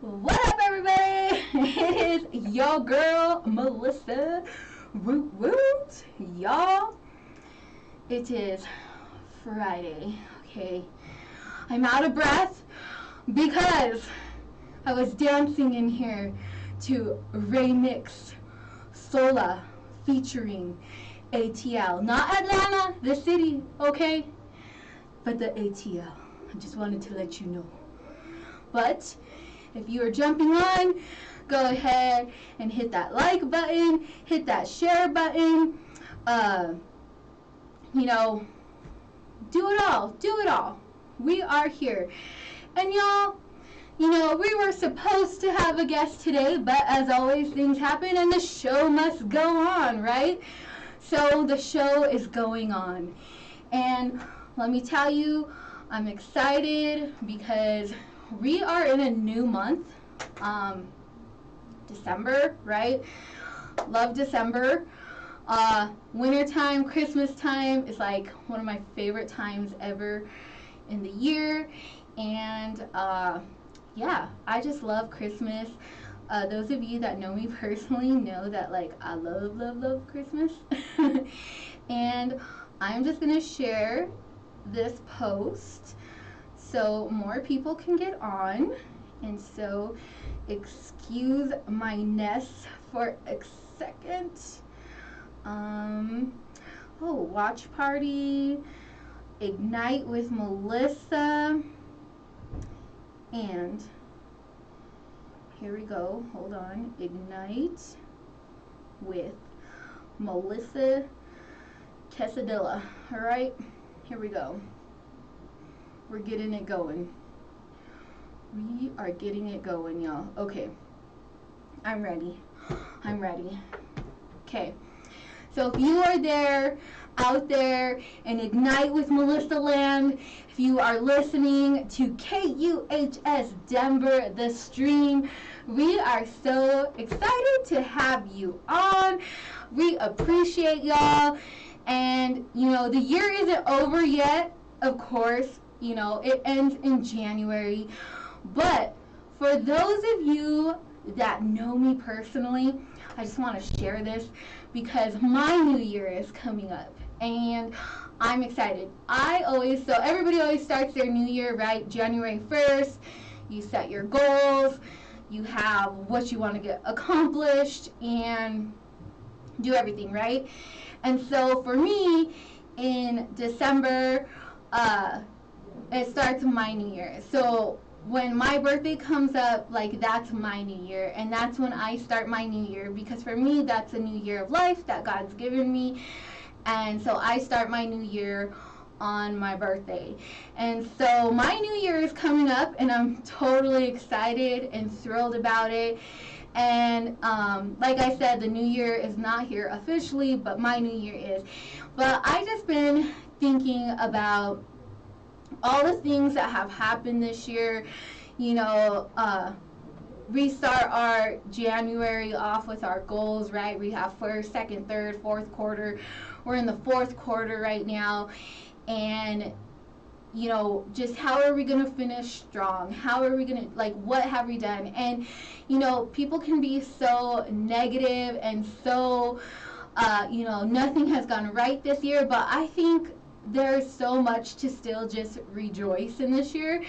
What up, everybody? It is your girl, Melissa. Woot woot. Y'all, it is Friday, okay? I'm out of breath because I was dancing in here to Remix Sola featuring ATL. Not Atlanta, the city, okay? But the ATL. I just wanted to let you know. But if you are jumping on, go ahead and hit that like button, hit that share button. You know, do it all. Do it all. We are here. And y'all, you know, we were supposed to have a guest today, but as always, things happen and the show must go on, right? So the show is going on. And let me tell you, I'm excited because we are in a new month, December, right? Love December. Wintertime, Christmas time is like one of my favorite times ever in the year. And yeah, I just love Christmas. Those of you that know me personally know that like I love, love, love Christmas. And I'm just going to share this post so more people can get on. And so excuse my ness for a second. Watch party, ignite with Melissa, and here we go, hold on, ignite with Melissa Quesadilla. All right, here we go. We're getting it going. We are getting it going, y'all. Okay. I'm ready. I'm ready. Okay. So if you are there, out there, in Ignite with Melissa Land, if you are listening to KUHS Denver, the stream, we are so excited to have you on. We appreciate y'all. And, you know, the year isn't over yet, of course. You know, it ends in January. But for those of you that know me personally, I just want to share this because my new year is coming up and I'm excited. So everybody always starts their new year, right? January 1st, you set your goals, you have what you want to get accomplished and do everything, right? And so for me, in December, it starts my new year. So when my birthday comes up, like that's my new year, and that's when I start my new year, because for me that's a new year of life that God's given me. And so I start my new year on my birthday. And so my new year is coming up and I'm totally excited and thrilled about it. And like I said, the new year is not here officially, but my new year is. But I just been thinking about all the things that have happened this year. You know, we start our January off with our goals, right? We have first, second, third, fourth quarter. We're in the fourth quarter right now. And, you know, just how are we going to finish strong? How are we going to, like, what have we done? And, you know, people can be so negative and so, you know, nothing has gone right this year. But I think there's so much to still just rejoice in this year.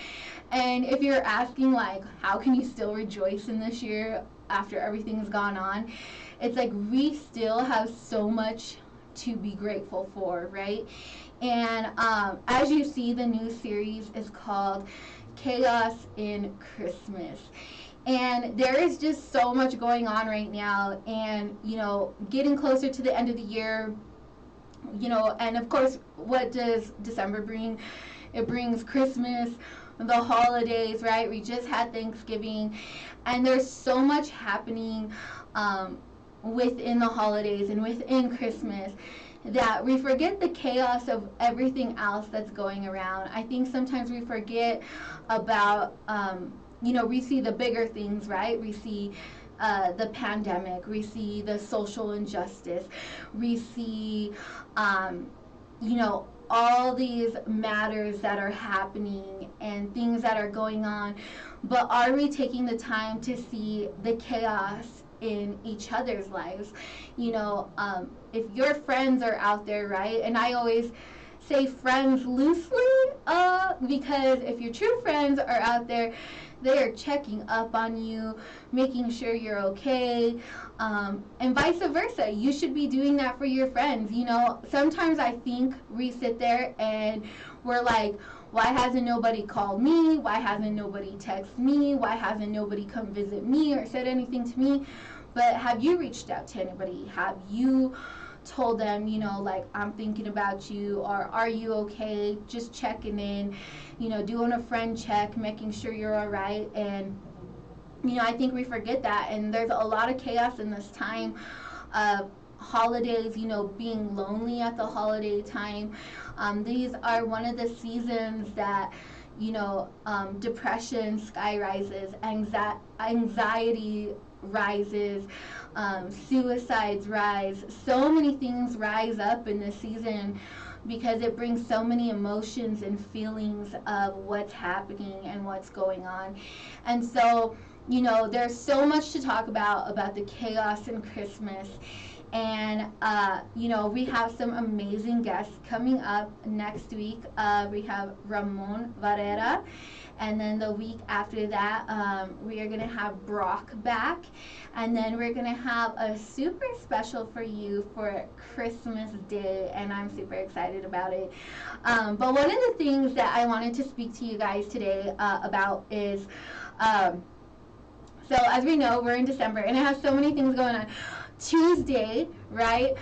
And if you're asking, like, how can you still rejoice in this year after everything's gone on, it's like we still have so much to be grateful for, right? And as you see, the new series is called Chaos in Christmas. And there is just so much going on right now. And, you know, getting closer to the end of the year, you know, and of course, what does December bring? It brings Christmas, the holidays, right? We just had Thanksgiving, and there's so much happening within the holidays and within Christmas that we forget the chaos of everything else that's going around. I think sometimes we forget about, you know, we see the bigger things, right? We see the pandemic, we see the social injustice, we see, you know, all these matters that are happening and things that are going on, but are we taking the time to see the chaos in each other's lives? You know, if your friends are out there, right? And I always say friends loosely, because if your true friends are out there, they are checking up on you, making sure you're okay, and vice versa. You should be doing that for your friends. You know, sometimes I think we sit there and we're like, why hasn't nobody called me? Why hasn't nobody texted me? Why hasn't nobody come visit me or said anything to me? But have you reached out to anybody? Have you told them, you know, like, I'm thinking about you, or are you okay? Just checking in, you know, doing a friend check, making sure you're all right. And, you know, I think we forget that. And there's a lot of chaos in this time of holidays, you know, being lonely at the holiday time. These are one of the seasons that, you know, depression sky rises, anxiety rises, suicides rise. So many things rise up in this season because it brings so many emotions and feelings of what's happening and what's going on. And so, you know, there's so much to talk about the chaos in Christmas. And, you know, we have some amazing guests coming up next week. We have Ramon Varela. And then the week after that, we are going to have Brock back. And then we're going to have a super special for you for Christmas Day. And I'm super excited about it. But one of the things that I wanted to speak to you guys today about is, so as we know, we're in December. And it has so many things going on. Tuesday, right?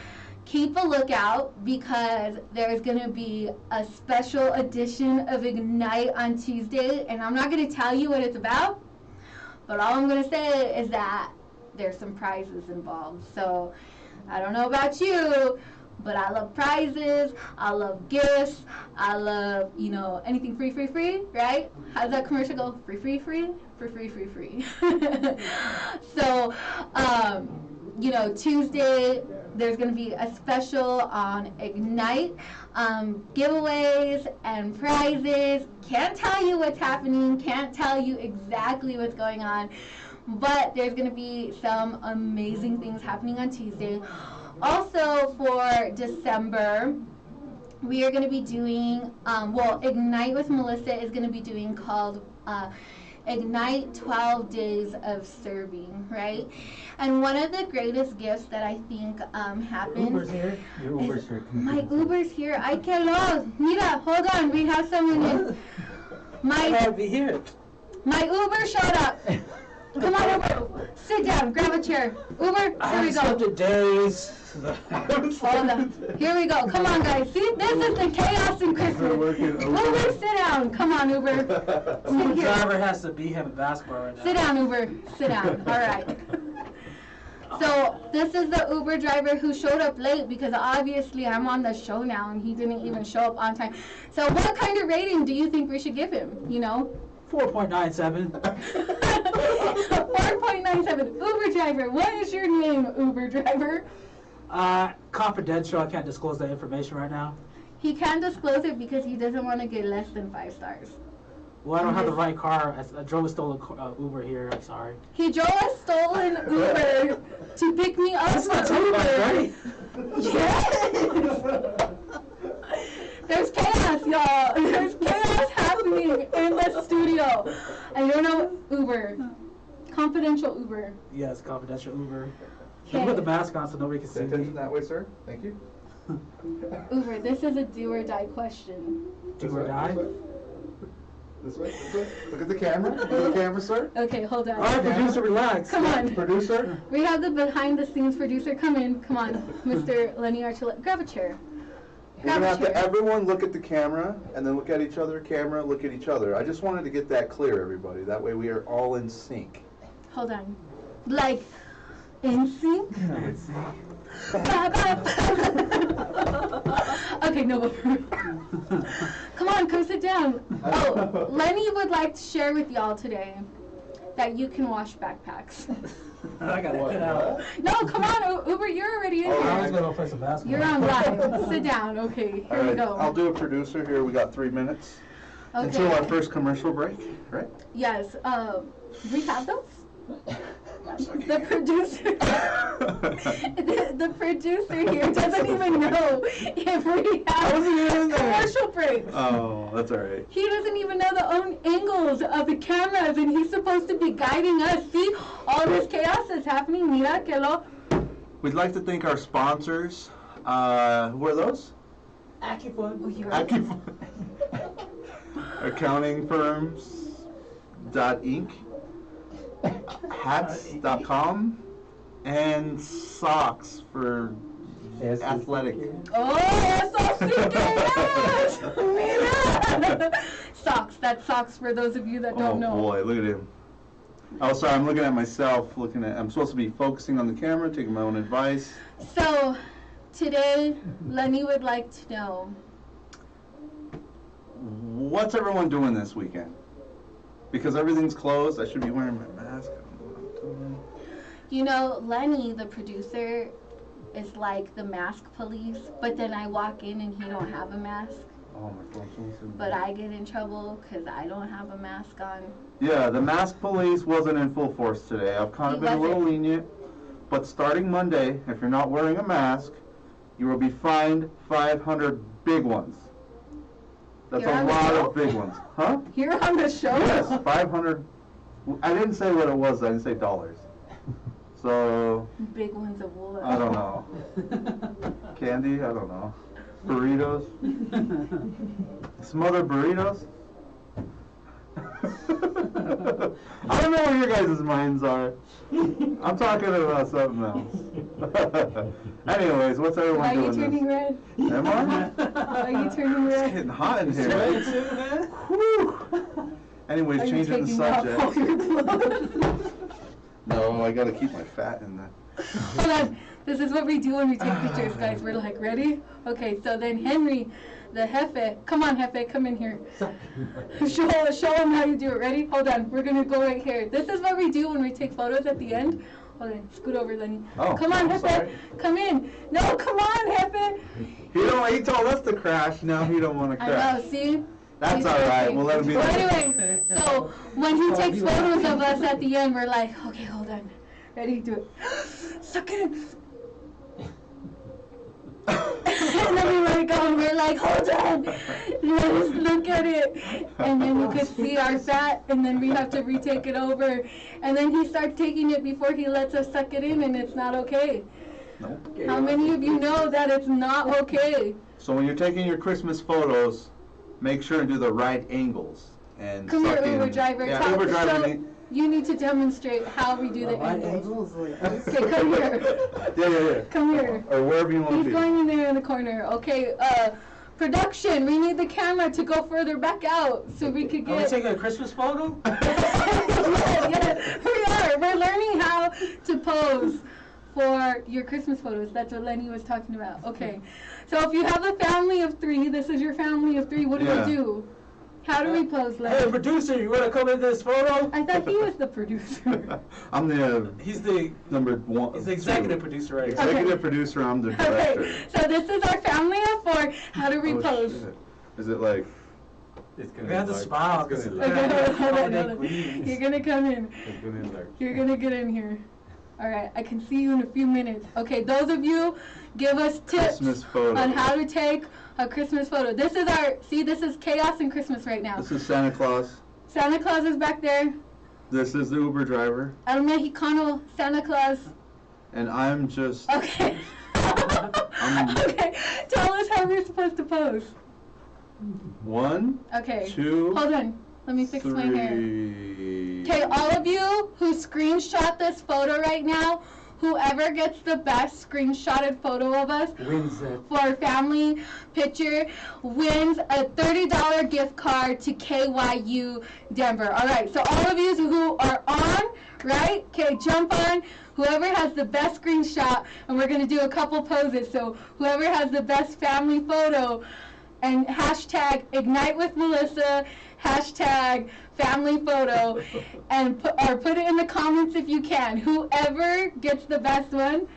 Keep a lookout because there's going to be a special edition of Ignite on Tuesday, and I'm not going to tell you what it's about, but all I'm going to say is that there's some prizes involved. So I don't know about you, but I love prizes, I love gifts, I love, you know, anything free, right? How's that commercial go? Free. So, you know, Tuesday, there's going to be a special on Ignite, giveaways and prizes. Can't tell you what's happening, can't tell you exactly what's going on, but there's going to be some amazing things happening on Tuesday. Also for December, we are going to be doing, Ignite with Melissa is going to be doing called Ignite 12 Days of Serving, right? And one of the greatest gifts that I think happens. Uber's here. Your Uber's here. My Uber's here. I cannot. Mira, hold on. We have someone in. I'll be here. My Uber showed up. Come on, Uber. Sit down. Grab a chair. Uber, here we go. Days. Hold on. Here we go. Come on, guys. See, this is the chaos in Christmas. Uber, sit down. Come on, Uber. The driver has to be having basketball right now. Sit down, Uber. Sit down. All right. So this is the Uber driver who showed up late because obviously I'm on the show now and he didn't even show up on time. So what kind of rating do you think we should give him? You know? 4.97. 4.97. Uber driver. What is your name, Uber driver? Confidential. I can't disclose that information right now. He can't disclose it because he doesn't want to get less than 5 stars. Well, I don't have the right car. I drove a stolen Uber here. I'm sorry. He drove a stolen Uber to pick me up from Uber. Yes! There's chaos, y'all. There's chaos happening in the studio. And you know Uber. Confidential Uber. Yes, confidential Uber. Okay. Put the mask on so nobody can see me. Attention that way, sir. Thank you. Uber, this is a do or die question. Do or die? This way. Look at the camera. Look at the camera, sir. Okay, hold on. All right, producer, relax. Come on. Producer. We have the behind the scenes producer. Come in. Come on, Mr. Lenny Archuleta. Grab a chair. We're going to have to everyone look at the camera and then look at each other. Camera, look at each other. I just wanted to get that clear, everybody. That way we are all in sync. Hold on. Like, in sync? Okay, no. Come on, come sit down. Oh, Lenny would like to share with y'all today that you can wash backpacks. I gotta get out. No, come on, Uber, you're already in Oh, I here. was gonna play some basketball. You're on live. Sit down. Okay, All here we right, go. I'll do a producer here. We got 3 minutes Okay. until our first commercial break, right? Yes. We have those. The producer. the producer here doesn't even know if we have commercial breaks. Oh, that's all right. He doesn't even know the own angles of the cameras, and he's supposed to be guiding us. See, all this chaos is happening. Mira que lo. We'd like to thank our sponsors. Who are those? AccuFund. Accounting firms. .inc. Hats.com. And socks for athletic. Oh, eso sí que es. Mira. Socks. That's socks for those of you that don't know. Oh boy, look at him. Oh, sorry, I'm looking at myself. I'm supposed to be focusing on the camera, taking my own advice. So, today, Lenny would like to know. What's everyone doing this weekend? Because everything's closed, I should be wearing my mask. I don't know what I'm doing. You know, Lenny, the producer, is like the mask police, but then I walk in and he don't have a mask. Oh, my phone's on. But I get in trouble because I don't have a mask on. Yeah, the mask police wasn't in full force today. I've kind of He been a little wasn't. lenient. But starting Monday, if you're not wearing a mask, you will be fined 500 big ones. That's You're a on the lot show? of big ones. Huh? Here on the show? Yes, 500. I didn't say what it was. I didn't say dollars. So, Big ones of wood. I don't know. Candy? I don't know. Burritos? Some other burritos? I don't know where your guys' minds are. I'm talking about something else. Anyways, what's everyone Are you doing turning this? red? Am I? Are you turning It's red? getting hot in here. man? Whew. Anyways, Are you changing the taking off all subject. your clothes? No, I gotta keep my fat in there. Hold on. This is what we do when we take pictures, guys. We're like, ready? Okay, so then Henry, the Jefe, come on, Jefe, come in here. Show him how you do it. Ready? Hold on. We're going to go right here. This is what we do when we take photos at the end. Hold on. Scoot over, Lenny. Oh, come on, I'm Jefe. sorry. Come in. No, come on, Jefe. He told us to crash. Now he don't want to I crash. know, see? That's He's all right. working. We'll let him be. Well, anyway, so when he takes photos of us at the end, we're like, okay, hold on. Ready? Do it. Suck it in. And then we let it go and we're like, hold on, let us look at it. And then you could see our fat, and then we have to retake it over. And then he starts taking it before he lets us suck it in, and it's not okay. Nope. How many of you know that it's not okay? So when you're taking your Christmas photos, make sure and do the right angles. And Come here, suck in. Uber driver. Yeah, Talk- Uber driver. show- You need to demonstrate how we do the angles. Okay, come here. Yeah. Come here. Or wherever you want to He's be. going in there in the corner. Okay, production, we need the camera to go further back out so we could Are we get... taking a Christmas photo? yes, we are. We're learning how to pose for your Christmas photos. That's what Lenny was talking about. Okay, so if you have a family of 3, this is your family of 3, what do Yeah. we do? How do we pose, Hey, Lenny? producer, you wanna come in this photo? I thought he was the producer. I'm the He's the number 1. he's the executive producer right now. Executive Okay. producer. I'm the director. Okay, so this is our family of 4. How do we Oh, pose? shit. Is it like? We have to smile. It's gonna Okay, hold on, Holiday hold on. queens. You're gonna come in. You're gonna get in here. All right, I can see you in a few minutes. Okay, those of you, give us tips Christmas photo. on how to take a Christmas photo. This is this is chaos and Christmas right now. This is Santa Claus. Santa Claus is back there. This is the Uber driver. El Mexicano Santa Claus. And I'm just. Okay. Okay, tell us how we're supposed to pose. 1, Okay. 2, Hold on, let me fix my hair. 3. Okay, all of you who screenshot this photo right now, whoever gets the best screenshotted photo of us Wins it. for our family picture wins a $30 gift card to KYU Denver. All right, so all of you who are on, right? Okay, jump on. Whoever has the best screenshot, and we're going to do a couple poses. So whoever has the best family photo and hashtag Ignite with Melissa, hashtag family photo, and put it in the comments if you can. Whoever gets the best one,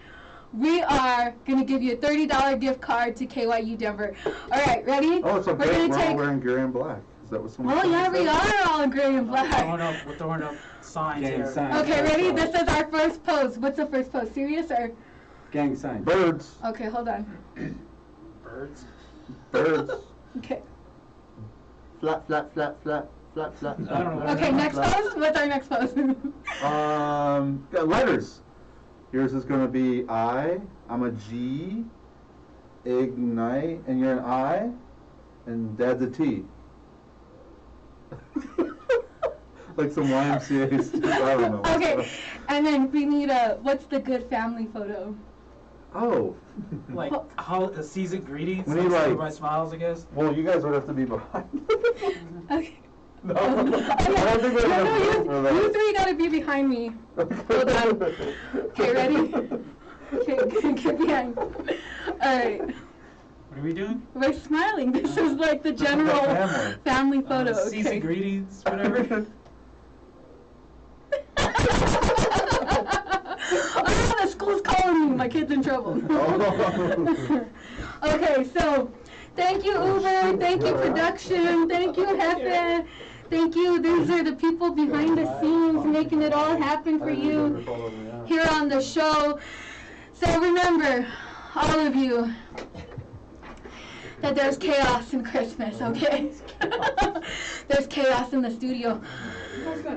we are going to give you a $30 gift card to KYU Denver. All right, ready? Oh, it's okay. We're all wearing gray and black. Is that what someone Oh, yeah, we are all in gray and black. We're throwing up signs Gang here. signs. Okay, ready? This is our first pose. What's the first pose? Serious or? Gang sign. Birds. Okay, hold on. Birds. Birds. Okay. Flap, flap, flap, flap, flap, flap. I don't know. Okay, next pose? What's our next pose? Letters. Yours is going to be I. I'm a G. Ignite. And you're an I. And Dad's a T. Like some YMCA stuff. I don't know. Okay, and then we need what's the good family photo? Oh. Like how season greetings. When you like like- my smiles, I guess. Well, you guys would have to be behind. Okay. No. Oh, I don't think we have enough room for you that. three gotta be behind me. Hold on. Okay, ready? Okay, get behind. Alright. What are we doing? We're smiling. This is like the general family photo. Season Okay. greetings, whatever. Oh, the school's calling me. My kid's in trouble. Okay, so thank you, Uber. Thank you, production. Thank you, Hefe. Thank you. These are the people behind the scenes making it all happen for you here on the show. So remember, all of you, that there's chaos in Christmas, okay? There's chaos in the studio.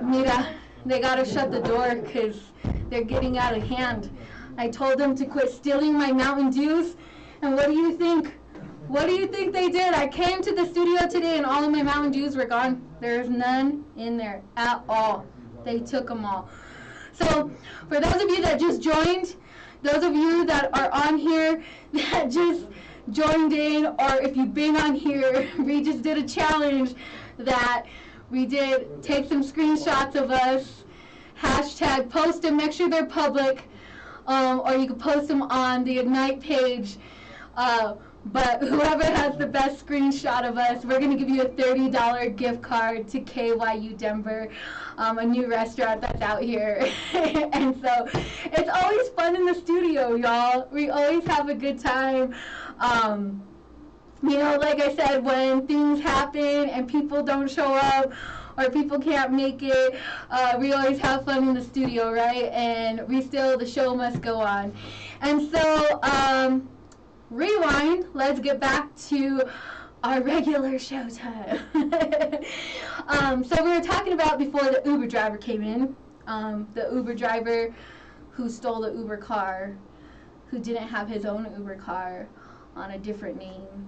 Mira, they gotta shut the door because they're getting out of hand. I told them to quit stealing my Mountain Dews, and what do you think? What do you think they did? I came to the studio today and all of my Mountain Dews were gone. There's none in there at all. They took them all. So, for those of you that just joined, those of you that are on here that just joined in, or if you've been on here, we just did a challenge that we did take some screenshots of us, hashtag post them, make sure they're public, or you can post them on the Ignite page. But whoever has the best screenshot of us, we're going to give you a $30 gift card to KYU Denver, a new restaurant that's out here. And so it's always fun in the studio, y'all. We always have a good time. You know, like I said, when things happen and people don't show up or people can't make it, we always have fun in the studio, right? And the show must go on. And so, rewind, let's get back to our regular show time. So we were talking about before the Uber driver came in, the Uber driver who stole the Uber car, who didn't have his own Uber car on a different name,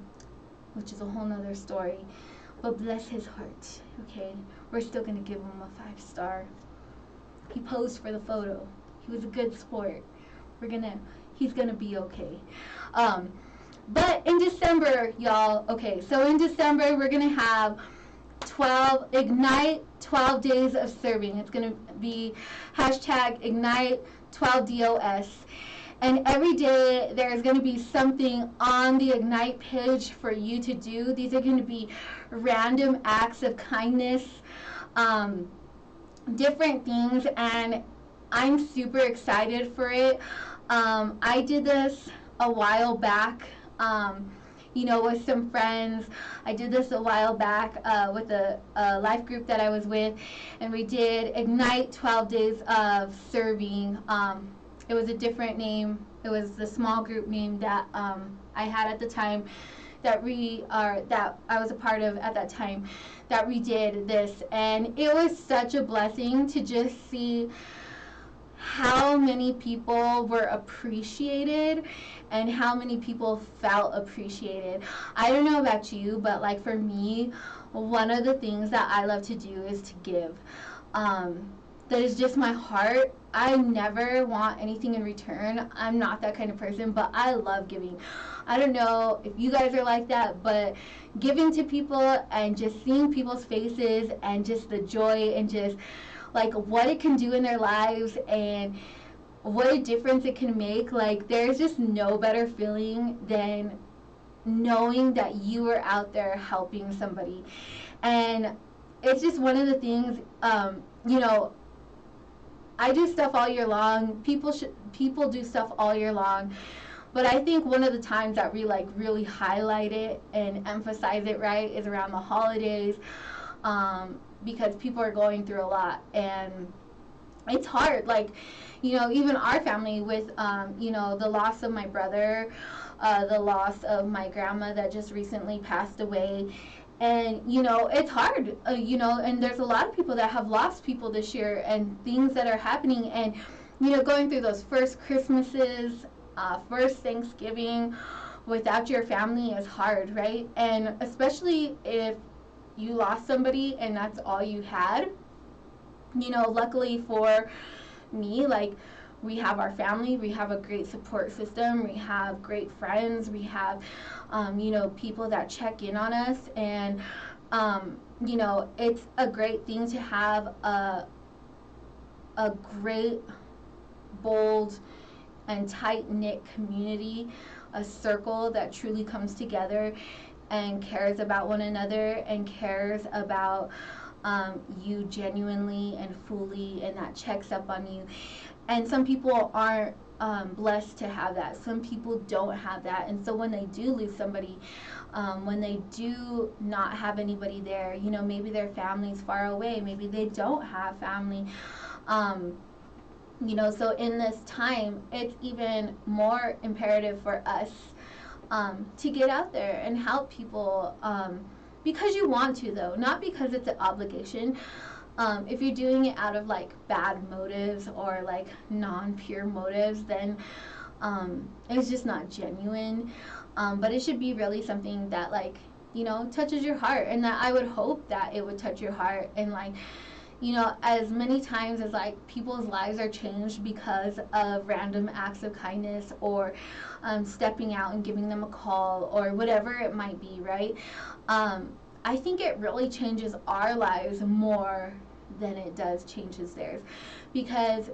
which is a whole nother story. But bless his heart, okay? We're still gonna give him a 5-star. He posed for the photo. He was a good sport. He's gonna be okay. But in December, y'all, okay, so in December, we're gonna have Ignite 12 days of serving. It's gonna be hashtag Ignite 12 DOS. And every day there's going to be something on the Ignite page for you to do. These are going to be random acts of kindness, different things, and I'm super excited for it. I did this a while back, with some friends. I did this a while back with a life group that I was with, and we did Ignite 12 days of serving. It was a different name. It was the small group name that I had at the time, that I was a part of at that time, that we did this. And it was such a blessing to just see how many people were appreciated and how many people felt appreciated. I don't know about you, but like for me, one of the things that I love to do is to give. That is just my heart. I never want anything in return. I'm not that kind of person, but I love giving. I don't know if you guys are like that, but giving to people and just seeing people's faces and just the joy and just like what it can do in their lives and what a difference it can make. Like there's just no better feeling than knowing that you are out there helping somebody. And it's just one of the things, you know, I do stuff all year long. People do stuff all year long. But I think one of the times that we like really highlight it and emphasize it, right, is around the holidays, because people are going through a lot, and it's hard. Like, you know, even our family with, you know, the loss of my brother, the loss of my grandma that just recently passed away. And, you know, it's hard, you know, and there's a lot of people that have lost people this year and things that are happening. And, you know, going through those first Christmases, first Thanksgiving without your family is hard, right? And especially if you lost somebody and that's all you had. You know, luckily for me, like, we have our family, we have a great support system, we have great friends, we have, you know, people that check in on us, and, you know, it's a great thing to have a great, bold, and tight-knit community, a circle that truly comes together and cares about one another and cares about you genuinely and fully, and that checks up on you. And some people aren't blessed to have that. Some people don't have that. And so when they do lose somebody, when they do not have anybody there, you know, maybe their family's far away, maybe they don't have family, you know, so in this time, it's even more imperative for us to get out there and help people, because you want to, though, not because it's an obligation. If you're doing it out of like bad motives or like non-pure motives, then it's just not genuine. But it should be really something that, like, you know, touches your heart, and that I would hope that it would touch your heart. And, like, you know, as many times as like people's lives are changed because of random acts of kindness, or stepping out and giving them a call, or whatever it might be, right? I think it really changes our lives more than it does changes theirs, because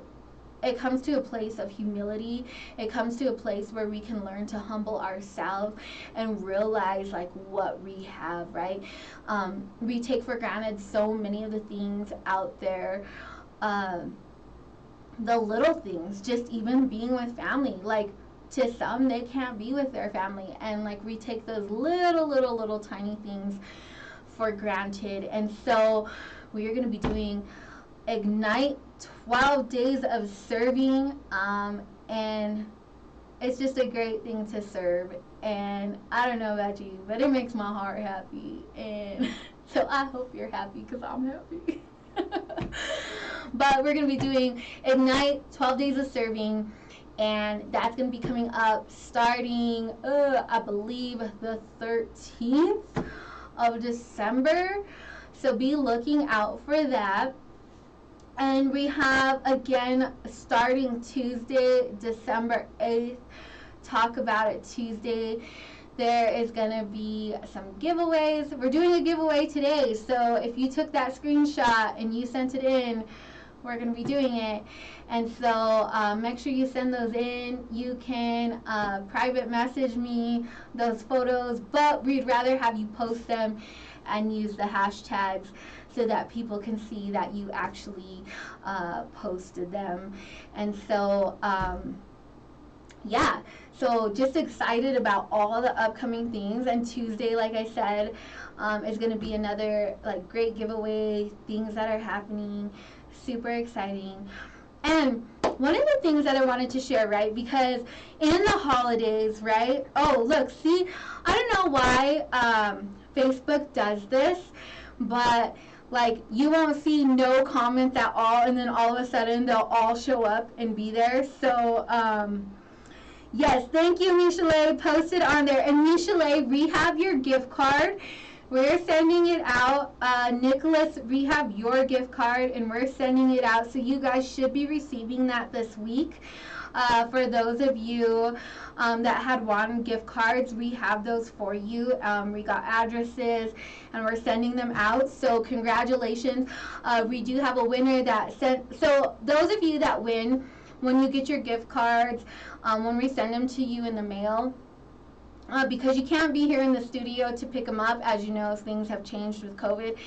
it comes to a place of humility. It comes to a place where we can learn to humble ourselves and realize like what we have, right? We take for granted so many of the things out there, the little things, just even being with family. Like, to some, they can't be with their family, and like we take those little tiny things for granted. And so we are going to be doing Ignite 12 days of serving, and it's just a great thing to serve. And I don't know about you, but it makes my heart happy, and so I hope you're happy, because I'm happy. But we're going to be doing Ignite 12 days of serving, and that's going to be coming up starting, I believe, the 13th of December. So be looking out for that. And we have, again, starting Tuesday, December 8th, Talk About It Tuesday. There is going to be some giveaways. We're doing a giveaway today. So if you took that screenshot and you sent it in, we're going to be doing it. And so make sure you send those in. You can private message me those photos, but we'd rather have you post them and use the hashtags so that people can see that you actually posted them. And so, yeah, so just excited about all the upcoming things. And Tuesday, like I said, is going to be another like great giveaway, things that are happening, super exciting. And one of the things that I wanted to share, right, because in the holidays, right, oh, look, see, I don't know why Facebook does this, but, like, you won't see no comments at all, and then all of a sudden they'll all show up and be there. So, yes, thank you, Michelle, posted on there. And Michelle, we have your gift card. We're sending it out. Nicholas, we have your gift card, and we're sending it out. So you guys should be receiving that this week. For those of you that had wanted gift cards, we have those for you. We got addresses, and we're sending them out. So congratulations. We do have a winner that sent. So those of you that win, when you get your gift cards, when we send them to you in the mail, because you can't be here in the studio to pick them up. As you know, things have changed with COVID.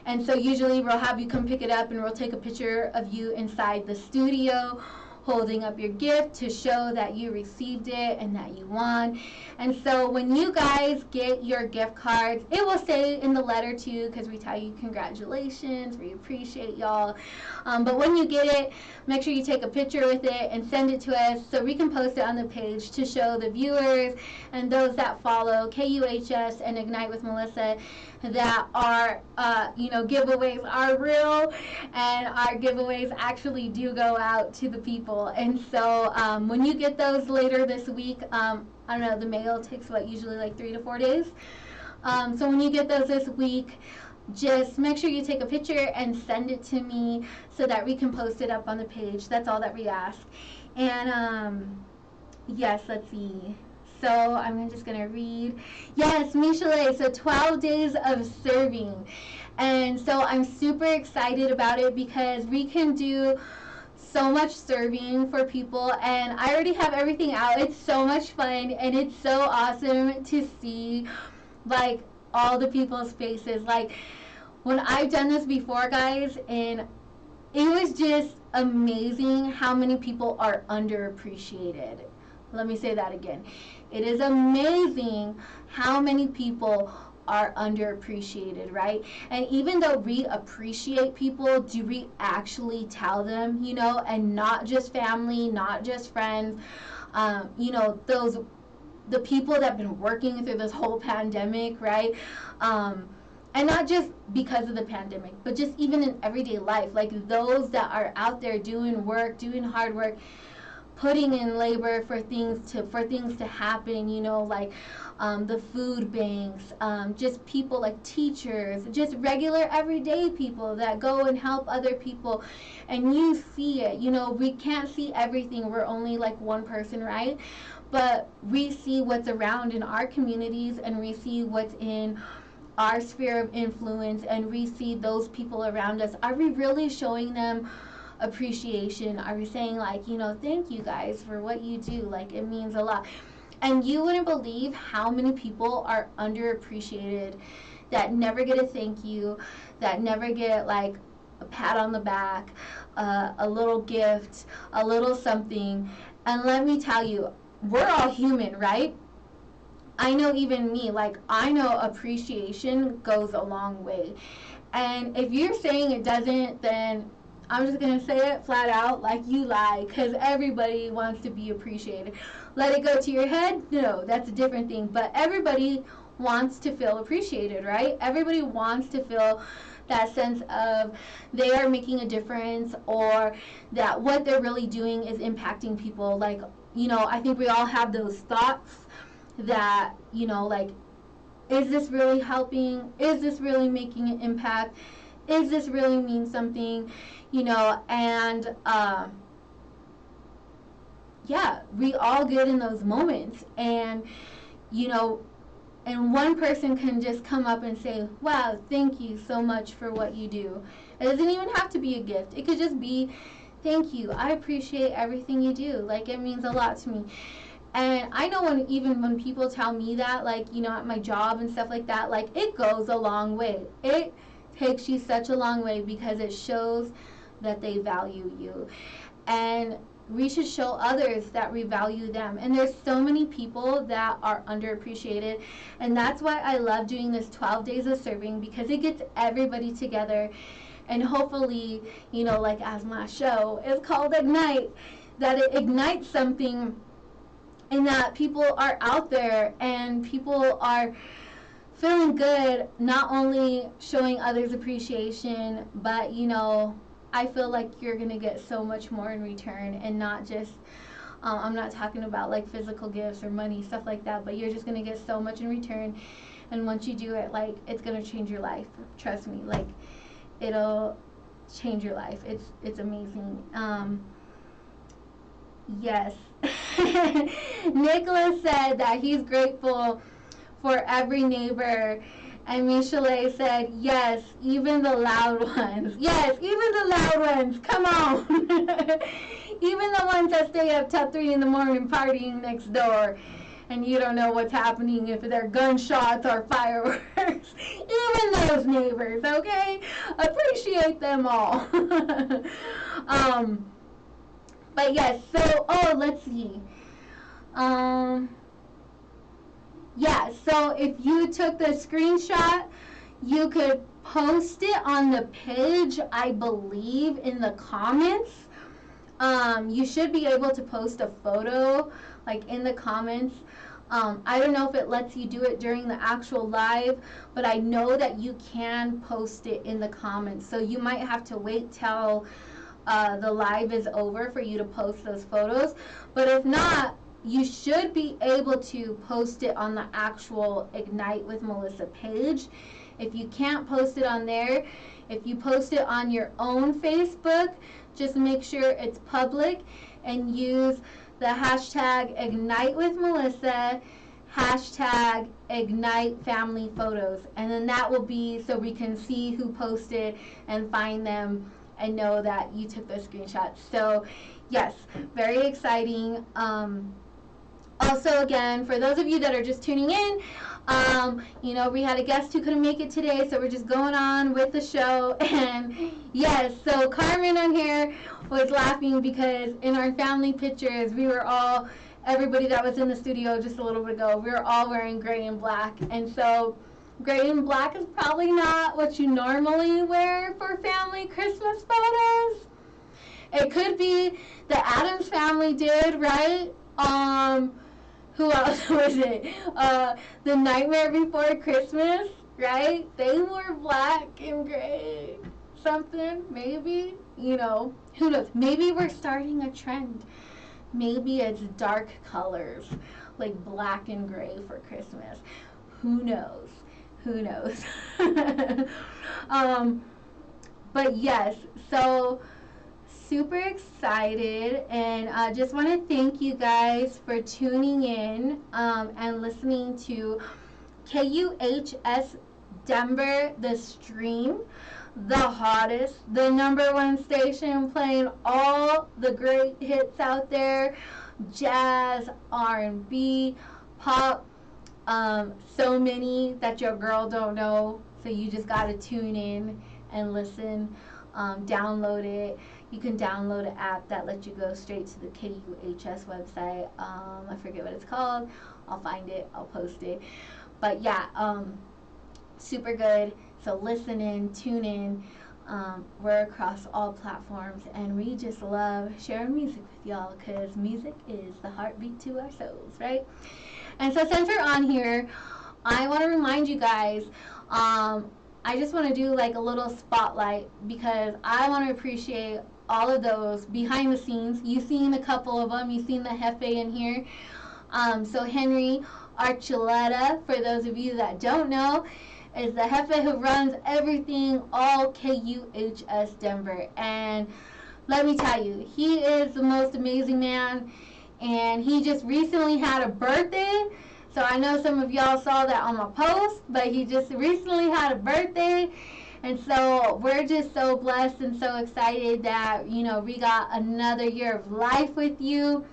And so usually we'll have you come pick it up and we'll take a picture of you inside the studio holding up your gift to show that you received it and that you won. And so when you guys get your gift cards, it will say in the letter too, because we tell you congratulations, we appreciate y'all. But when you get it, make sure you take a picture with it and send it to us so we can post it on the page to show the viewers and those that follow KUHS and Ignite with Melissa that our giveaways are real, and our giveaways actually do go out to the people. And so when you get those later this week, I don't know, the mail takes usually like 3 to 4 days. So when you get those this week, just make sure you take a picture and send it to me so that we can post it up on the page. That's all that we ask. And yes, let's see. So I'm just going to read. Yes, Michelet, so 12 days of serving. And so I'm super excited about it because we can do so much serving for people, and I already have everything out. It's so much fun, and it's so awesome to see like all the people's faces. Like when I've done this before, guys, and it was just amazing how many people are underappreciated. Let me say that again. It is amazing how many people are underappreciated, right? And even though we appreciate people, do we actually tell them, and not just family, not just friends, the people that have been working through this whole pandemic, right? And not just because of the pandemic, but just even in everyday life, like those that are out there doing work, doing hard work, putting in labor for things to happen, like the food banks, just people like teachers, just regular everyday people that go and help other people, and you see it. We can't see everything. We're only like one person, right? But we see what's around in our communities, and we see what's in our sphere of influence, and we see those people around us. Are we really showing them appreciation? Are we saying like, thank you guys for what you do, like it means a lot? And you wouldn't believe how many people are underappreciated that never get a thank you, that never get like a pat on the back, a little gift, a little something. And let me tell you, we're all human, right? I know even me, like I know appreciation goes a long way. And if you're saying it doesn't, then I'm just going to say it flat out, like you lie, because everybody wants to be appreciated. Let it go to your head? No, that's a different thing. But everybody wants to feel appreciated, right? Everybody wants to feel that sense of they are making a difference, or that what they're really doing is impacting people. Like, I think we all have those thoughts that, like, is this really helping? Is this really making an impact? Is this really mean something? And yeah, we all get in those moments, and and one person can just come up and say, wow, thank you so much for what you do. It doesn't even have to be a gift. It could just be, thank you, I appreciate everything you do, like it means a lot to me. And I know when people tell me that, like, at my job and stuff like that, like it goes a long way. It takes you such a long way, because it shows that they value you. And we should show others that we value them. And there's so many people that are underappreciated, and that's why I love doing this 12 days of serving, because it gets everybody together. And hopefully, like as my show is called Ignite, that it ignites something, and that people are out there and people are feeling good, not only showing others appreciation, but I feel like you're gonna get so much more in return, and not just I'm not talking about like physical gifts or money, stuff like that, but you're just gonna get so much in return. And once you do it, like, it's gonna change your life. Trust me, like it'll change your life. It's amazing. Yes. Nicholas said that he's grateful for every neighbor. And Michelet said, yes, even the loud ones. Yes, even the loud ones. Come on. Even the ones that stay up till 3 in the morning partying next door. and you don't know what's happening if they're gunshots or fireworks. Even those neighbors, okay? Appreciate them all. But yes, so, let's see. Yeah, so if you took the screenshot, you could post it on the page, I believe, in the comments. You should be able to post a photo, like, in the comments. I don't know if it lets you do it during the actual live, but I know that you can post it in the comments. So you might have to wait till the live is over for you to post those photos. But if not, you should be able to post it on the actual Ignite with Melissa page. If you can't post it on there, if you post it on your own Facebook, just make sure it's public and use the hashtag Ignite with Melissa, hashtag Ignite Family Photos. And then that will be so we can see who posted and find them and know that you took those screenshots. So yes, very exciting. Also, again, for those of you that are just tuning in, we had a guest who couldn't make it today, so we're just going on with the show. And yes, so Carmen on here was laughing because in our family pictures, everybody that was in the studio just a little bit ago, we were all wearing gray and black. And so gray and black is probably not what you normally wear for family Christmas photos. It could be the Addams family did, right? Who else was it? The Nightmare Before Christmas, right? They wore black and gray. Something, maybe. Who knows? Maybe we're starting a trend. Maybe it's dark colors, like black and gray for Christmas. Who knows? Who knows? But yes, so super excited, and I just want to thank you guys for tuning in and listening to KUHS Denver, the stream, the hottest, the #1 station, playing all the great hits out there, jazz, R&B, pop, so many that your girl don't know, so you just got to tune in and listen, download it. You can download an app that lets you go straight to the KUHS website. I forget what it's called. I'll find it. I'll post it. But yeah, super good. So listen in, tune in. We're across all platforms, and we just love sharing music with y'all because music is the heartbeat to our souls, right? And so since we're on here, I want to remind you guys, I just want to do like a little spotlight because I want to appreciate all of those behind the scenes. You've seen a couple of them. You've seen the Jefe in here. So Henry Archuleta, for those of you that don't know, is the Jefe who runs everything, all KUHS Denver. And let me tell you, he is the most amazing man. And he just recently had a birthday. So I know some of y'all saw that on my post, but he just recently had a birthday. And so we're just so blessed and so excited that, we got another year of life with you.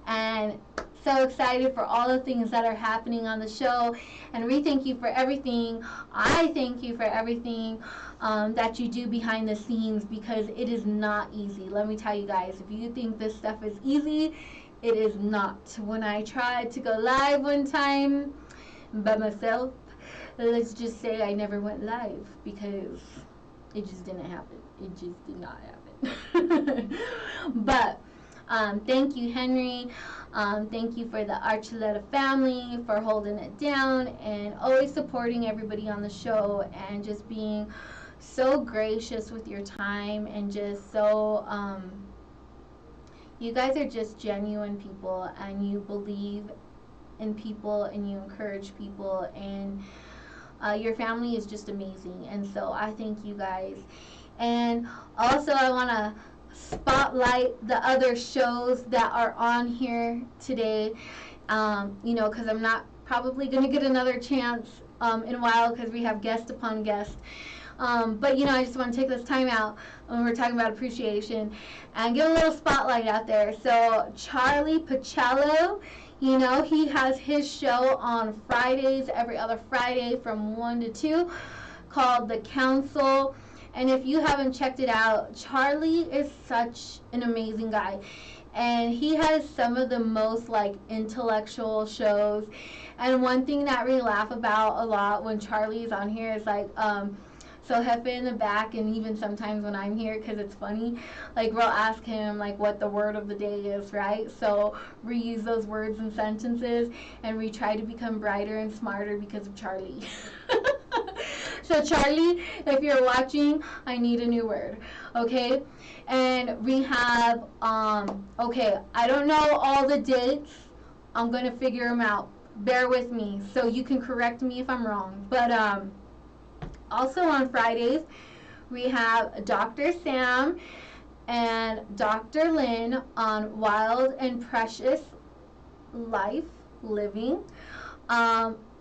And so excited for all the things that are happening on the show. And we thank you for everything. I thank you for everything that you do behind the scenes because it is not easy. Let me tell you guys, if you think this stuff is easy, it is not. When I tried to go live one time by myself, let's just say I never went live because it just didn't happen. It just did not happen. But thank you, Henry. Thank you for the Archuleta family for holding it down and always supporting everybody on the show and just being so gracious with your time and just so you guys are just genuine people and you believe in people and you encourage people and your family is just amazing. And so I thank you guys. And also I want to spotlight the other shows that are on here today, because I'm not probably going to get another chance in a while because we have guest upon guest. But I just want to take this time out when we're talking about appreciation and give a little spotlight out there. So Charlie Pachello, You know, he has his show on Fridays, every other Friday from 1 to 2, called The Council. And if you haven't checked it out, Charlie is such an amazing guy. And he has some of the most like intellectual shows. And one thing that we laugh about a lot when Charlie's on here is like, so Hefe in the back, and even sometimes when I'm here, because it's funny, like we'll ask him like what the word of the day is, right? So we use those words and sentences, and we try to become brighter and smarter because of Charlie. So Charlie, if you're watching, I need a new word, okay? And we have, okay, I don't know all the dates. I'm going to figure them out. Bear with me, so you can correct me if I'm wrong. But also on Fridays, we have Dr. Sam and Dr. Lynn on Wild and Precious Life Living.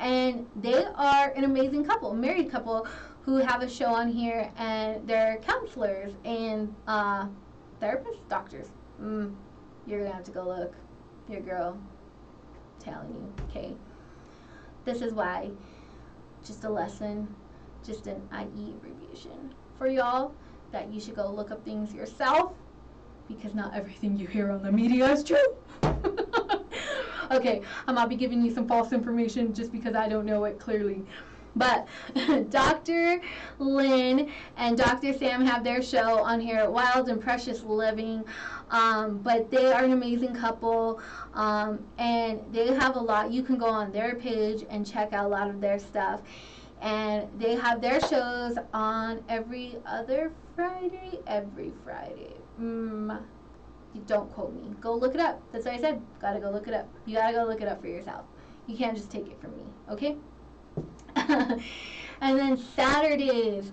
And they are an amazing couple, married couple, who have a show on here, and they're counselors and therapists, doctors. You're gonna have to go look. Your girl telling you, okay? This is why, just a lesson, just an IE abbreviation for y'all, that you should go look up things yourself, because not everything you hear on the media is true. Okay, I might be giving you some false information just because I don't know it clearly. But Dr. Lynn and Dr. Sam have their show on here at Wild and Precious Living. But they are an amazing couple. And they have a lot. You can go on their page and check out a lot of their stuff. And they have their shows on every other Friday. Every Friday. Don't quote me. Go look it up. That's what I said. Gotta go look it up. You gotta go look it up for yourself. You can't just take it from me, okay? And then Saturdays,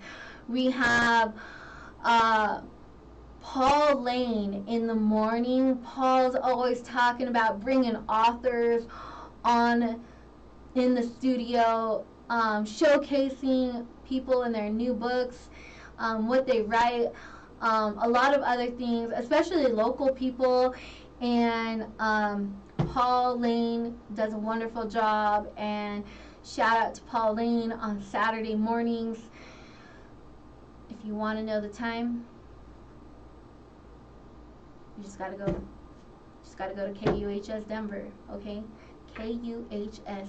we have Paul Lane in the morning. Paul's always talking about bringing authors on in the studio, showcasing people and their new books, what they write. A lot of other things, especially local people, and Paul Lane does a wonderful job, and shout out to Paul Lane on Saturday mornings. If you want to know the time, you just gotta go to KUHS Denver, okay? KUHS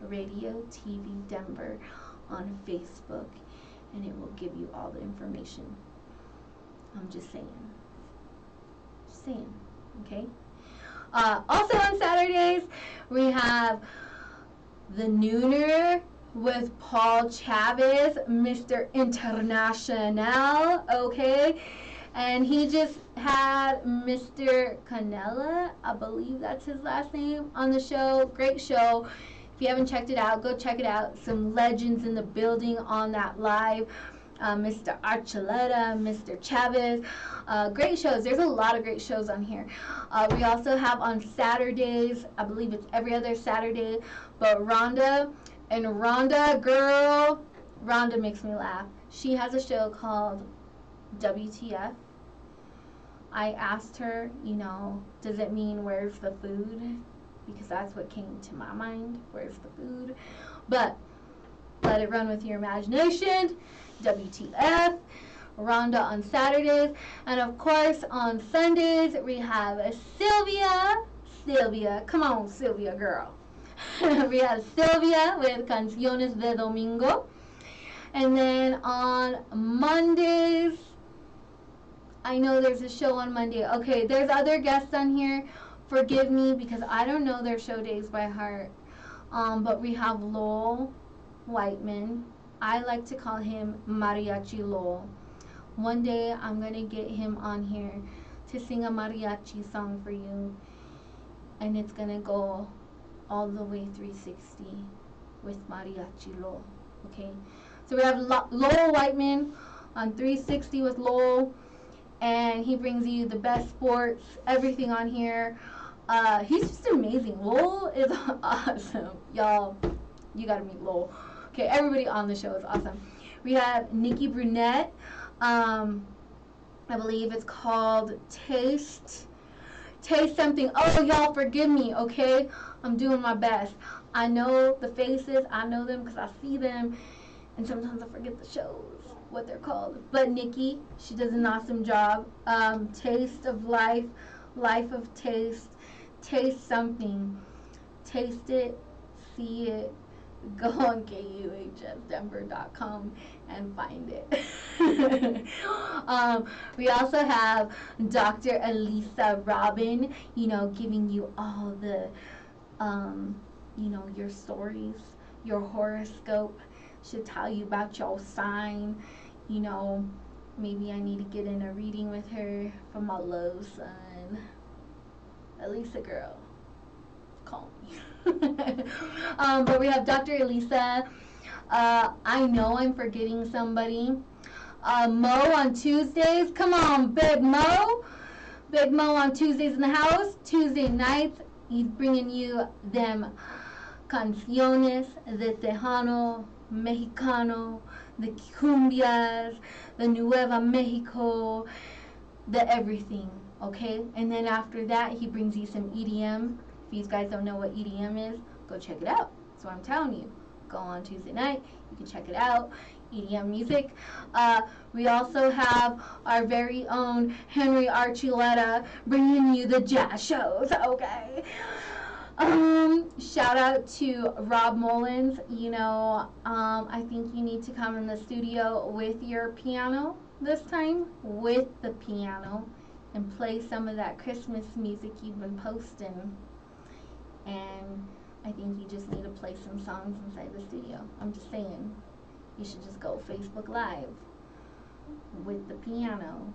Radio TV Denver on Facebook, and it will give you all the information. I'm just saying. Okay? Also on Saturdays, we have The Nooner with Paul Chavez, Mr. International, okay? And he just had Mr. Canella, I believe that's his last name, on the show. Great show. If you haven't checked it out, go check it out. Some legends in the building on that live. Mr. Archuleta, Mr. Chavez, great shows. There's a lot of great shows on here. We also have on Saturdays, I believe it's every other Saturday, but Rhonda girl, Rhonda makes me laugh. She has a show called WTF. I asked her, does it mean where's the food? Because that's what came to my mind, where's the food? But let it run with your imagination. WTF, Rhonda on Saturdays, and of course on Sundays we have Sylvia, come on Sylvia girl. We have Sylvia with Canciones de Domingo, and then on Mondays, I know there's a show on Monday. Okay, there's other guests on here, forgive me because I don't know their show days by heart, but we have Lowell Whiteman. I like to call him Mariachi Lowell. One day I'm going to get him on here to sing a mariachi song for you. And it's going to go all the way 360 with Mariachi Lowell. Okay? So we have Lowell Whiteman on 360 with Lowell. And he brings you the best sports, everything on here. He's just amazing. Lowell is awesome. Y'all, you got to meet Lowell. Okay, everybody on the show is awesome. We have Nikki Brunette. I believe it's called Taste Taste something. Oh, y'all, forgive me, okay? I'm doing my best. I know the faces. I know them because I see them. And sometimes I forget the shows, what they're called. But Nikki, she does an awesome job. Taste of Life, Life of Taste. Taste something. Taste it. See it. Go on kuhsdenver.com and find it. We also have Dr. Elisa Robin, giving you all the, your stories, your horoscope. Should tell you about your sign. Maybe I need to get in a reading with her for my love sign. Elisa girl, call me. But we have Dr. Elisa. I know I'm forgetting somebody. Mo on Tuesdays. Come on, Big Mo. Big Mo on Tuesdays in the house. Tuesday nights, he's bringing you them canciones de Tejano, Mexicano, the cumbias, the Nueva Mexico, the everything, okay? And then after that, he brings you some EDM. If you guys don't know what EDM is, go check it out. That's what I'm telling you. Go on Tuesday night, you can check it out. EDM music. We also have our very own Henry Archuleta bringing you the jazz shows, okay? Shout out to Rob Mullins. I think you need to come in the studio with your piano this time, with the piano, and play some of that Christmas music you've been posting. And I think you just need to play some songs inside the studio. I'm just saying, you should just go Facebook Live with the piano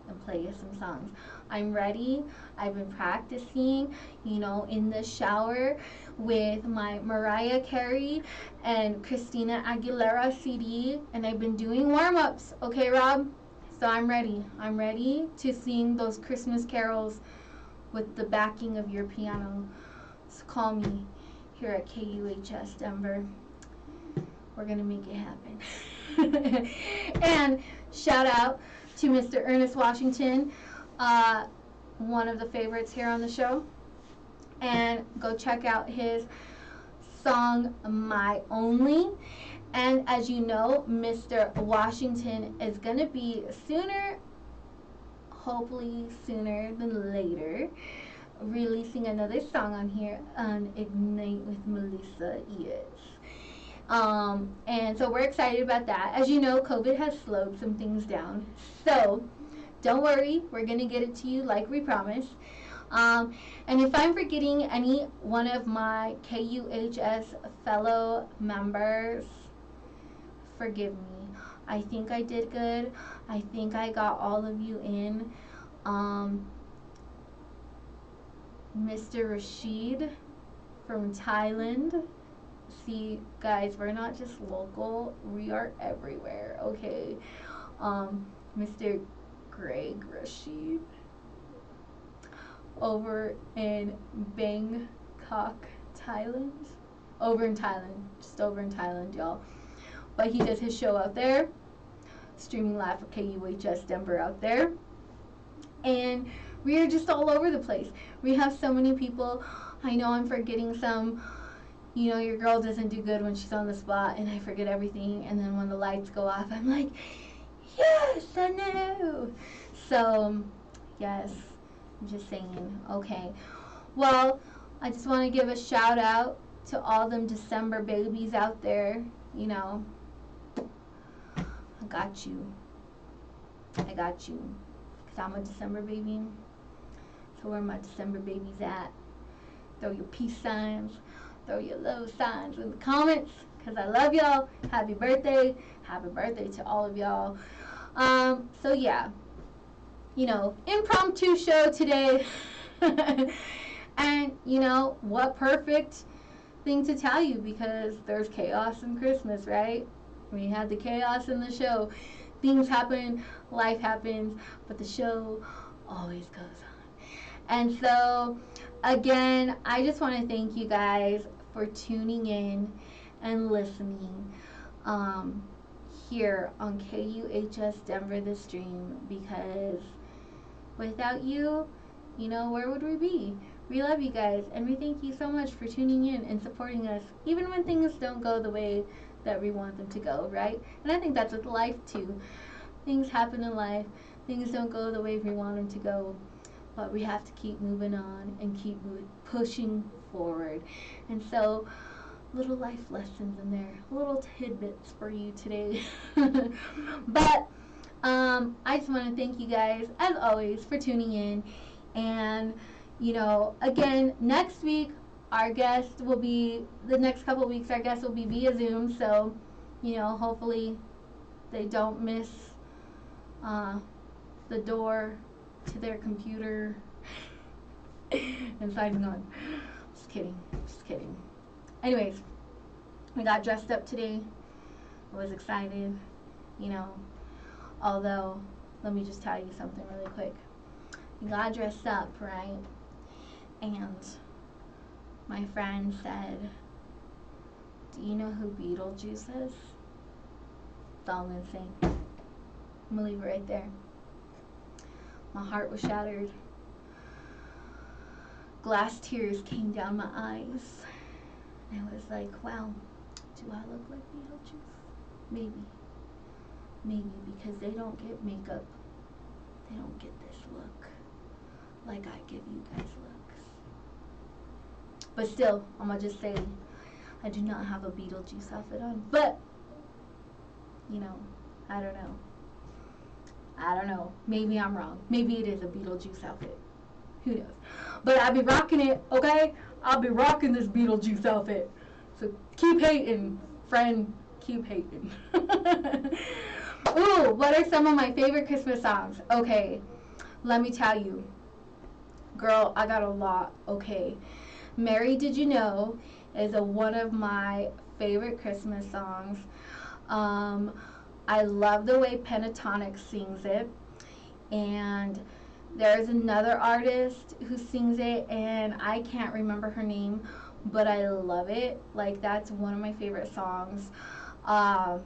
and play some songs. I'm ready. I've been practicing, in the shower with my Mariah Carey and Christina Aguilera CD, and I've been doing warm-ups. Okay, Rob? So I'm ready. I'm ready to sing those Christmas carols with the backing of your piano. So call me here at KUHS Denver. We're going to make it happen. And shout out to Mr. Ernest Washington, one of the favorites here on the show. And go check out his song, My Only. And as you know, Mr. Washington is going to be hopefully sooner than later, releasing another song on here on Ignite with Melissa. Yes. And so we're excited about that. As you know, COVID has slowed some things down. So don't worry, we're going to get it to you like we promised. And if I'm forgetting any one of my KUHS fellow members, forgive me. I think I did good. I think I got all of you in. Mr. Rashid from Thailand. See, guys, we're not just local. We are everywhere, okay? Mr. Greg Rashid over in Bangkok, Thailand. Just over in Thailand, y'all. But he does his show out there, streaming live for KUHS Denver out there. And we are just all over the place. We have so many people. I know I'm forgetting some. Your girl doesn't do good when she's on the spot, and I forget everything. And then when the lights go off, I'm like, yes, I know. So, yes, I'm just saying. Okay. Well, I just want to give a shout out to all them December babies out there. I got you. Because I'm a December baby. So where my December babies at? Throw your peace signs. Throw your love signs in the comments. Because I love y'all. Happy birthday. Happy birthday to all of y'all. So yeah. Impromptu show today. And, what perfect thing to tell you, because there's chaos in Christmas, right? We had the chaos in the show. Things happen, life happens, but the show always goes on. And so, again, I just want to thank you guys for tuning in and listening here on KUHS Denver The Stream, because without you, you know, where would we be? We love you guys, and we thank you so much for tuning in and supporting us, even when things don't go the way that we want them to go, right? And I think that's with life too. Things happen in life, things don't go the way we want them to go, but we have to keep moving on and keep pushing forward. And so, little life lessons in there, little tidbits for you today. But I just want to thank you guys, as always, for tuning in. And, you know, again, next week, our guest will be, the next couple of weeks, our guest will be via Zoom. So, you know, hopefully they don't miss the door to their computer and signing on. Just kidding. Just kidding. Anyways, we got dressed up today. I was excited, you know. Although, let me just tell you something really quick. We got dressed up, right? And my friend said, "Do you know who Beetlejuice is?" That's all I'm going to say. I'm going to leave it right there. My heart was shattered. Glass tears came down my eyes. And I was like, wow, do I look like Beetlejuice? Maybe. Maybe because they don't get makeup. They don't get this look like I give you guys looks. But still, I'm going to just say, I do not have a Beetlejuice outfit on. But, you know, I don't know. I don't know. Maybe I'm wrong. Maybe it is a Beetlejuice outfit. Who knows? But I'll be rocking it, okay? I'll be rocking this Beetlejuice outfit. So keep hating, friend. Keep hating. Ooh, what are some of my favorite Christmas songs? Okay, let me tell you. Girl, I got a lot. Okay. Mary, Did You Know is one of my favorite Christmas songs. I love the way Pentatonic sings it. And there's another artist who sings it, and I can't remember her name, but I love it. Like, that's one of my favorite songs. Let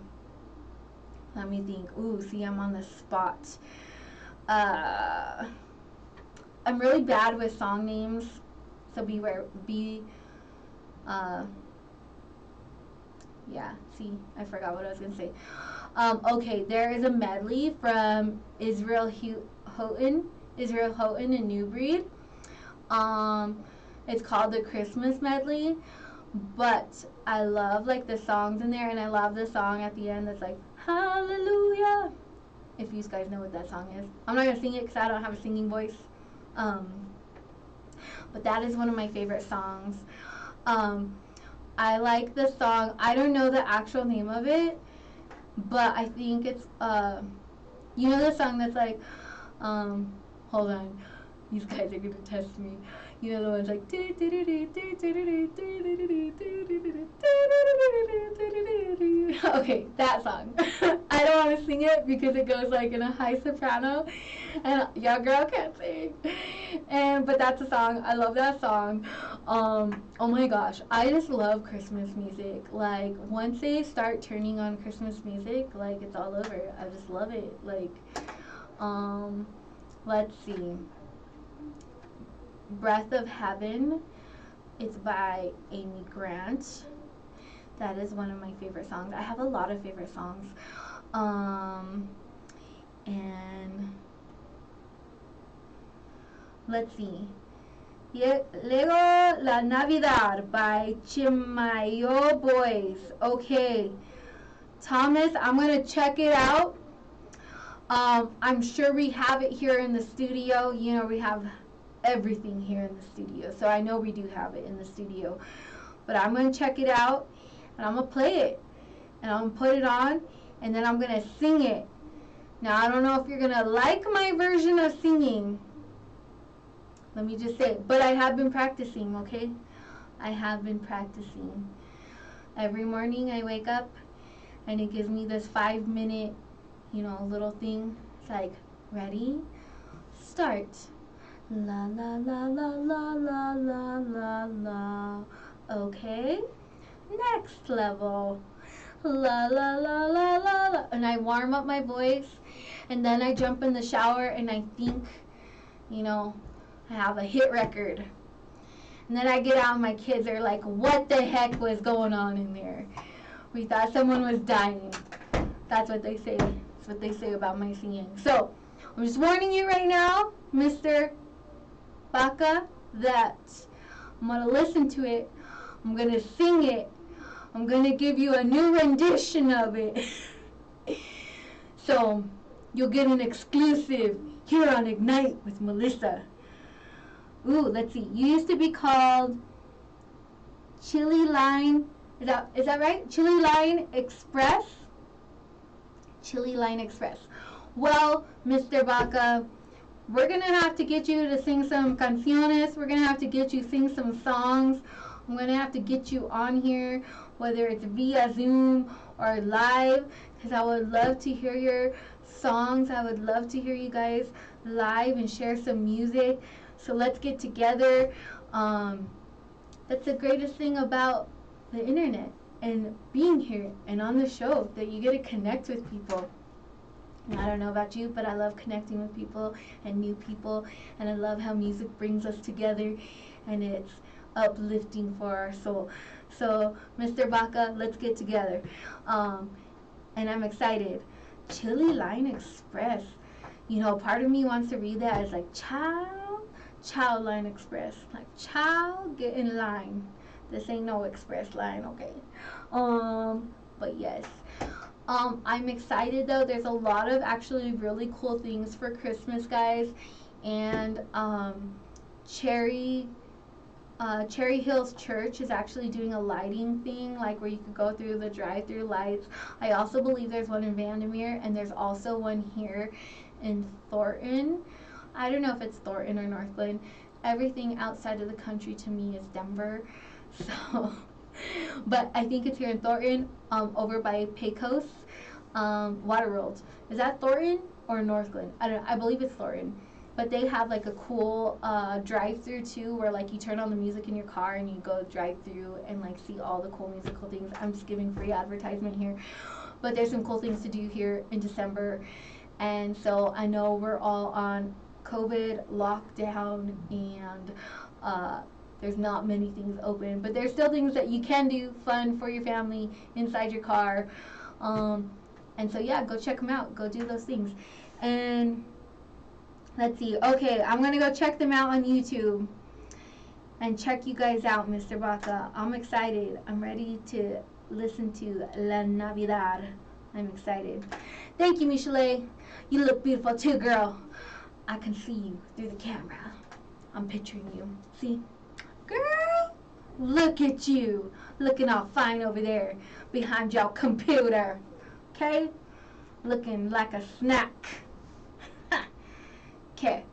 me think. Ooh, see, I'm on the spot. I'm really bad with song names, so yeah, see, I forgot what I was going to say. Okay, there is a medley from Israel Houghton and New Breed. It's called the Christmas medley, but I love like the songs in there, and I love the song at the end that's like Hallelujah. If you guys know what that song is, I'm not gonna sing it because I don't have a singing voice. But that is one of my favorite songs. I like the song. I don't know the actual name of it, but I think it's you know the song that's like hold on, these guys are gonna test me. You know the ones like okay, that song. I don't want to sing it because it goes like in a high soprano, and your girl can't sing. But that's a song. I love that song. Oh my gosh, I just love Christmas music. Like once they start turning on Christmas music, like it's all over. I just love it. Like let's see. Breath of Heaven. It's by Amy Grant. That is one of my favorite songs. I have a lot of favorite songs. And let's see. Luego La Navidad by Chimayo Boys. Okay. Thomas, I'm going to check it out. I'm sure we have it here in the studio. You know, we have everything here in the studio. So I know we do have it in the studio. But I'm going to check it out, and I'm going to play it. And I'm going to put it on, and then I'm going to sing it. Now, I don't know if you're going to like my version of singing. Let me just say, but I have been practicing, okay? I have been practicing. Every morning I wake up, and it gives me this 5-minute, you know, little thing. It's like, ready, start. La la la la la la la la la. Okay, next level. La la la la la la. And I warm up my voice, and then I jump in the shower, and I think, you know, I have a hit record. And then I get out and my kids are like, what the heck was going on in there? We thought someone was dying. That's what they say. That's what they say about my singing. So, I'm just warning you right now, Mr. Baca, that I'm going to listen to it. I'm going to sing it. I'm going to give you a new rendition of it. So, you'll get an exclusive here on Ignite with Melissa. Ooh, let's see. You used to be called Chili Line. Is that right? Chili Line Express? Chili Line Express. Well, Mr. Baca, we're going to have to get you to sing some canciones. We're going to have to get you to sing some songs. I'm going to have to get you on here, whether it's via Zoom or live, because I would love to hear your songs. I would love to hear you guys live and share some music. So let's get together. That's the greatest thing about the internet and being here and on the show, that you get to connect with people. And I don't know about you, but I love connecting with people and new people, and I love how music brings us together, and it's uplifting for our soul. So, Mr. Baca, let's get together. And I'm excited. Chili Line Express. You know, part of me wants to read that as like, Chow Line Express. Like, chow, get in line. This ain't no express line, okay? But yes. I'm excited though. There's a lot of actually really cool things for Christmas, guys. And Cherry Hills Church is actually doing a lighting thing, like where you could go through the drive-through lights. I also believe there's one in Vandermeer, and there's also one here in Thornton. I don't know if it's Thornton or Northglenn. Everything outside of the country to me is Denver. So, but I think it's here in Thornton, over by Pecos, Waterworld. Is that Thornton or Northglenn? I don't know. I believe it's Thornton. But they have like a cool drive-through too, where like you turn on the music in your car and you go drive through and like see all the cool musical things. I'm just giving free advertisement here. But there's some cool things to do here in December. And so I know we're all on COVID lockdown, and there's not many things open, but there's still things that you can do fun for your family inside your car. And so yeah, go check them out. Go do those things. And let's see. Okay, I'm gonna go check them out on YouTube and check you guys out, Mr. Baca. I'm excited. I'm ready to listen to La Navidad. I'm excited. Thank you, Michelle. You look beautiful too, girl. I can see you through the camera. I'm picturing you. See? Girl, look at you. Looking all fine over there behind your computer. Okay? Looking like a snack. Okay.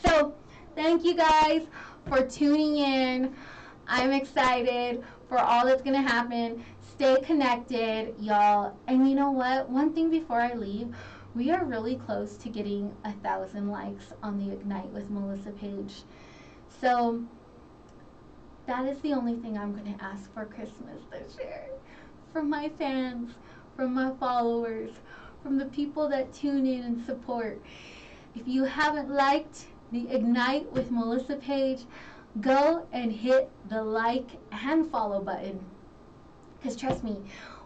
So, thank you guys for tuning in. I'm excited for all that's going to happen. Stay connected, y'all. And you know what? One thing before I leave, we are really close to getting 1,000 likes on the Ignite with Melissa page. So, that is the only thing I'm going to ask for Christmas this year. From my fans, from my followers, from the people that tune in and support. If you haven't liked the Ignite with Melissa page, go and hit the like and follow button. Because trust me,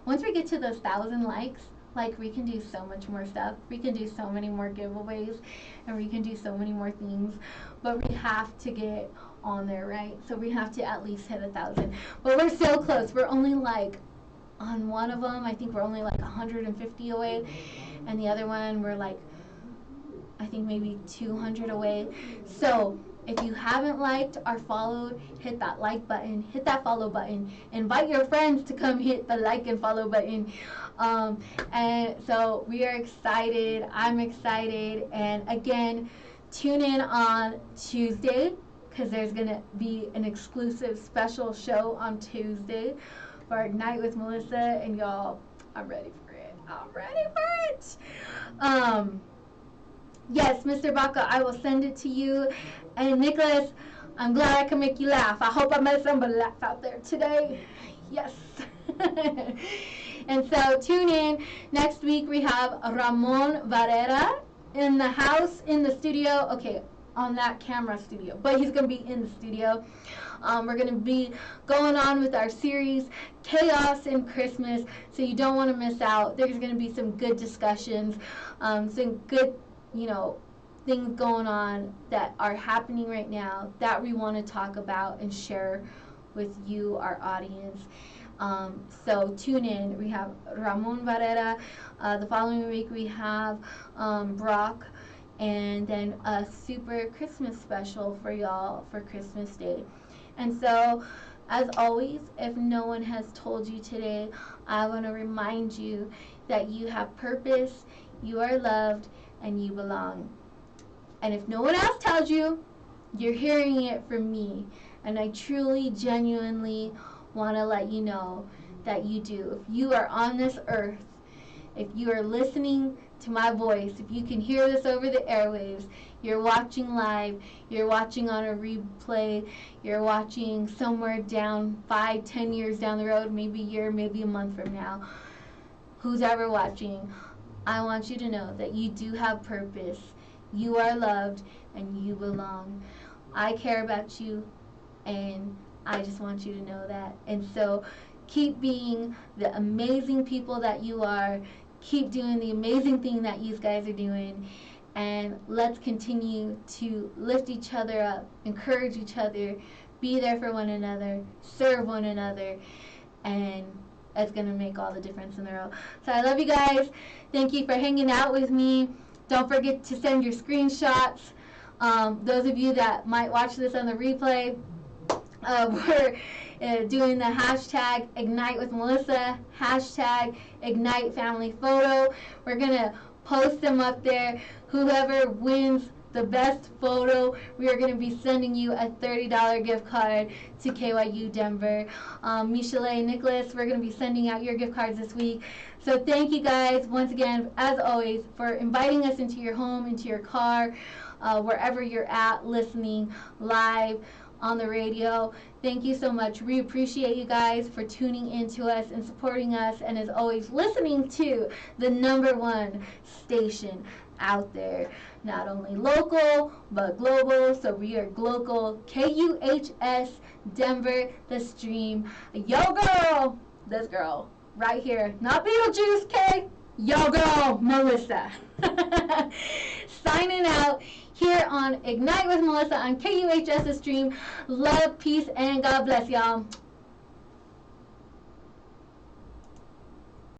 once we get to those 1,000 likes, like, we can do so much more stuff. We can do so many more giveaways, and we can do so many more things. But we have to get on there, right? So we have to at least hit 1,000. But we're so close. We're only like, on one of them, I think we're only like 150 away. And the other one, we're like, I think maybe 200 away. So if you haven't liked or followed, hit that like button, hit that follow button, invite your friends to come hit the like and follow button. And so we are excited. I'm excited. And again, tune in on Tuesday, because there's going to be an exclusive special show on Tuesday for Ignite with Melissa. And y'all, I'm ready for it. I'm ready for it. Yes, Mr. Baca, I will send it to you. And Nicholas, I'm glad I can make you laugh. I hope I made somebody laugh out there today. Yes. And so tune in. Next week we have Ramon Varela in the house, in the studio. Okay, on that camera studio, but he's going to be in the studio. We're going to be going on with our series, Chaos in Christmas, so you don't want to miss out. There's going to be some good discussions, some good, things going on that are happening right now that we want to talk about and share with you, our audience. So tune in. We have Ramon Barrera. The following week we have Brock, and then a super Christmas special for y'all for Christmas Day. And so, as always, if no one has told you today, I want to remind you that you have purpose, you are loved, and you belong. And if no one else tells you, you're hearing it from me. And I truly, genuinely want to let you know that you do. If you are on this earth, if you are listening to my voice, if you can hear this over the airwaves, you're watching live, you're watching on a replay, you're watching somewhere down 5-10 years down the road, maybe a year, maybe a month from now, who's ever watching, I want you to know that you do have purpose, you are loved, and you belong. I care about you, and I just want you to know that. And so keep being the amazing people that you are. Keep doing the amazing thing that you guys are doing. And let's continue to lift each other up, encourage each other, be there for one another, serve one another, and it's going to make all the difference in the world. So I love you guys. Thank you for hanging out with me. Don't forget to send your screenshots. Those of you that might watch this on the replay, we're doing the hashtag Ignite with Melissa, hashtag Ignite Family Photo. We're going to post them up there. Whoever wins the best photo, we are going to be sending you a $30 gift card to KYU Denver. Michelle, Nicholas, we're going to be sending out your gift cards this week. So thank you guys once again, as always, for inviting us into your home, into your car, wherever you're at, listening live on the radio. Thank you so much. We appreciate you guys for tuning into us and supporting us, and as always, listening to the #1 station out there. Not only local, but global. So we are global. KUHS Denver, the stream. Yo girl, this girl right here. Not Beetlejuice, K. Yo girl, Melissa. Signing out here on Ignite with Melissa on KUHS The Stream. Love, peace, and God bless y'all.